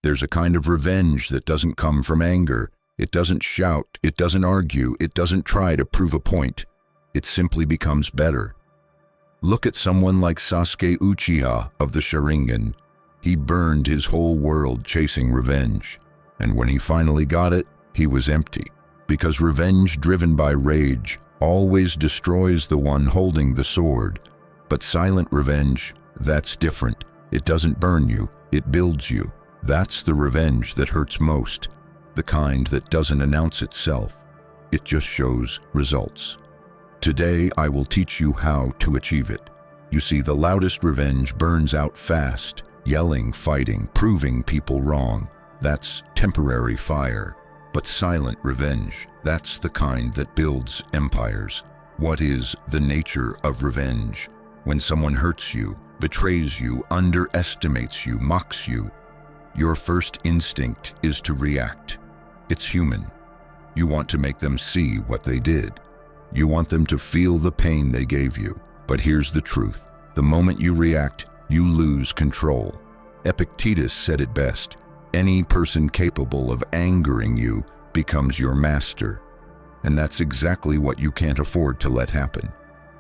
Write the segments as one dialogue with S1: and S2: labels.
S1: There's a kind of revenge that doesn't come from anger. It doesn't shout, it doesn't argue, it doesn't try to prove a point. It simply becomes better. Look at someone like Sasuke Uchiha of the Sharingan. He burned his whole world chasing revenge. And when he finally got it, he was empty. Because revenge driven by rage always destroys the one holding the sword. But silent revenge, that's different. It doesn't burn you, it builds you. That's the revenge that hurts most. The kind that doesn't announce itself. It just shows results. Today, I will teach you how to achieve it. You see, the loudest revenge burns out fast, yelling, fighting, proving people wrong. That's temporary fire. But silent revenge, that's the kind that builds empires. What is the nature of revenge? When someone hurts you, betrays you, underestimates you, mocks you, your first instinct is to react. It's human. You want to make them see what they did. You want them to feel the pain they gave you. But here's the truth. The moment you react, you lose control. Epictetus said it best. Any person capable of angering you becomes your master. And that's exactly what you can't afford to let happen.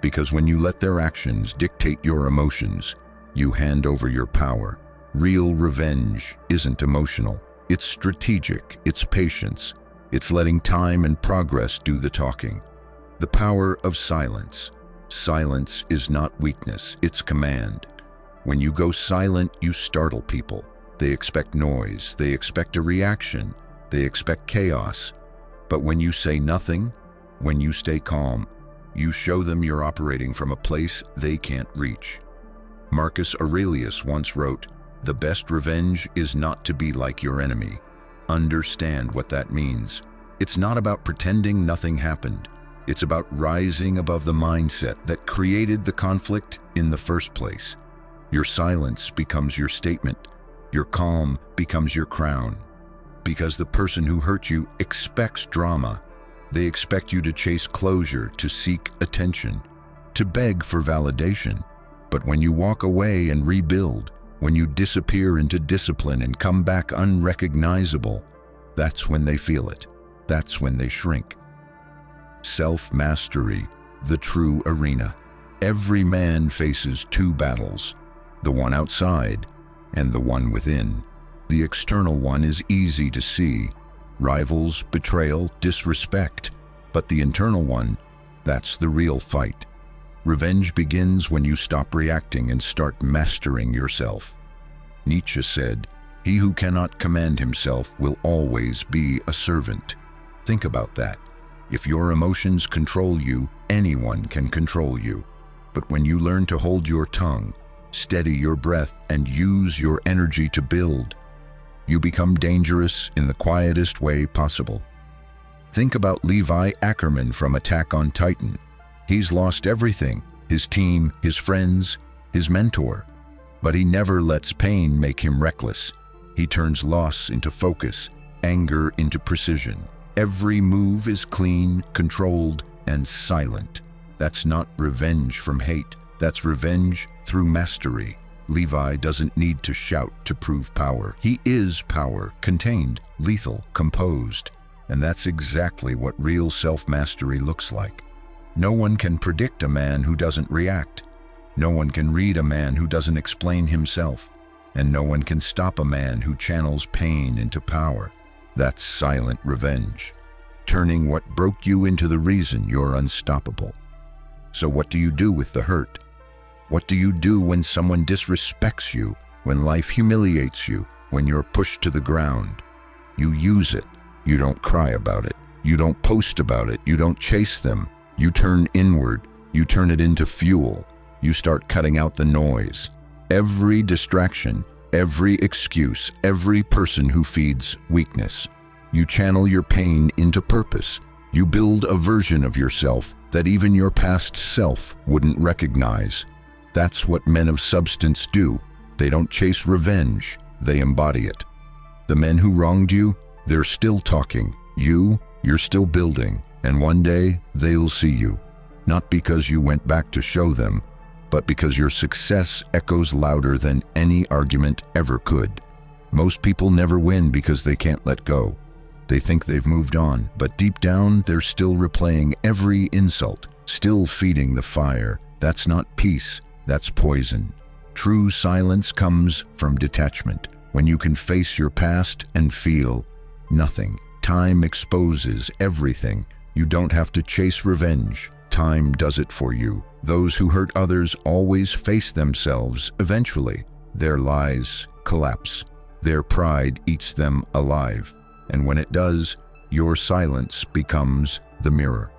S1: Because when you let their actions dictate your emotions, you hand over your power. Real revenge isn't emotional. It's strategic, it's patience. It's letting time and progress do the talking. The power of silence. Silence is not weakness, it's command. When you go silent, you startle people. They expect noise, they expect a reaction, they expect chaos. But when you say nothing, when you stay calm, you show them you're operating from a place they can't reach. Marcus Aurelius once wrote, "The best revenge is not to be like your enemy." Understand what that means. It's not about pretending nothing happened. It's about rising above the mindset that created the conflict in the first place. Your silence becomes your statement. Your calm becomes your crown. Because the person who hurt you expects drama. They expect you to chase closure, to seek attention, to beg for validation. But when you walk away and rebuild, when you disappear into discipline and come back unrecognizable, that's when they feel it. That's when they shrink. Self-mastery, the true arena. Every man faces two battles, the one outside and the one within. The external one is easy to see, rivals, betrayal, disrespect. But the internal one, that's the real fight. Revenge begins when you stop reacting and start mastering yourself. Nietzsche said, "He who cannot command himself will always be a servant." Think about that. If your emotions control you, anyone can control you. But when you learn to hold your tongue, steady your breath, and use your energy to build, you become dangerous in the quietest way possible. Think about Levi Ackerman from Attack on Titan. He's lost everything, his team, his friends, his mentor. But he never lets pain make him reckless. He turns loss into focus, anger into precision. Every move is clean, controlled, and silent. That's not revenge from hate. That's revenge through mastery. Levi doesn't need to shout to prove power. He is power, contained, lethal, composed. And that's exactly what real self-mastery looks like. No one can predict a man who doesn't react. No one can read a man who doesn't explain himself. And no one can stop a man who channels pain into power. That's silent revenge, turning what broke you into the reason you're unstoppable. So what do you do with the hurt? What do you do when someone disrespects you, when life humiliates you, when you're pushed to the ground? You use it. You don't cry about it. You don't post about it. You don't chase them. You turn inward. You turn it into fuel. You start cutting out the noise. Every distraction, every excuse, every person who feeds weakness. You channel your pain into purpose. You build a version of yourself that even your past self wouldn't recognize. That's what men of substance do. They don't chase revenge, they embody it. The men who wronged you, they're still talking. You're still building, and one day they'll see you. Not because you went back to show them, but because your success echoes louder than any argument ever could. Most people never win because they can't let go. They think they've moved on, but deep down, they're still replaying every insult, still feeding the fire. That's not peace, that's poison. True silence comes from detachment, when you can face your past and feel nothing. Time exposes everything. You don't have to chase revenge. Time does it for you. Those who hurt others always face themselves eventually. Their lies collapse. Their pride eats them alive. And when it does, your silence becomes the mirror.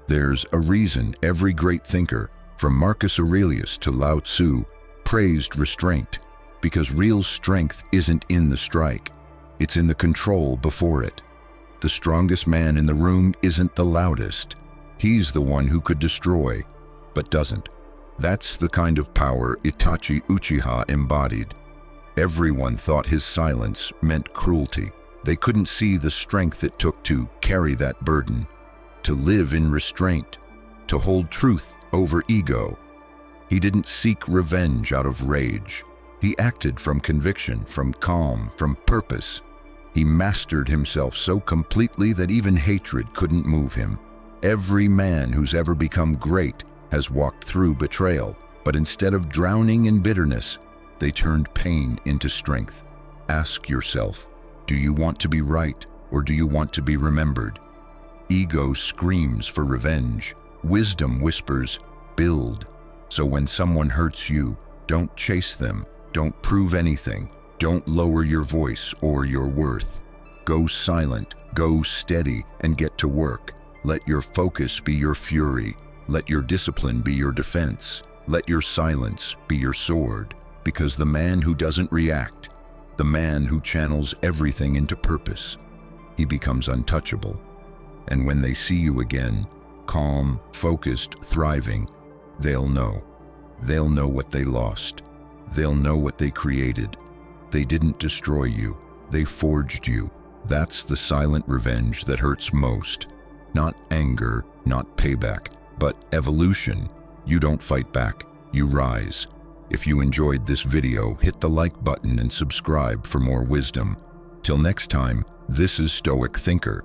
S1: There's a reason every great thinker, from Marcus Aurelius to Lao Tzu, praised restraint, because real strength isn't in the strike, it's in the control before it. The strongest man in the room isn't the loudest. He's the one who could destroy, but doesn't. That's the kind of power Itachi Uchiha embodied. Everyone thought his silence meant cruelty. They couldn't see the strength it took to carry that burden, to live in restraint, to hold truth over ego. He didn't seek revenge out of rage. He acted from conviction, from calm, from purpose. He mastered himself so completely that even hatred couldn't move him. Every man who's ever become great has walked through betrayal, but instead of drowning in bitterness, they turned pain into strength. Ask yourself, do you want to be right, or do you want to be remembered? Ego screams for revenge. Wisdom whispers, build. So when someone hurts you, don't chase them. Don't prove anything. Don't lower your voice or your worth. Go silent, go steady, and get to work. Let your focus be your fury. Let your discipline be your defense. Let your silence be your sword. Because the man who doesn't react, the man who channels everything into purpose, he becomes untouchable. And when they see you again, calm, focused, thriving, they'll know. They'll know what they lost. They'll know what they created. They didn't destroy you. They forged you. That's the silent revenge that hurts most. Not anger, not payback, but evolution. You don't fight back, you rise. If you enjoyed this video, hit the like button and subscribe for more wisdom. Till next time, this is Stoic Thinker,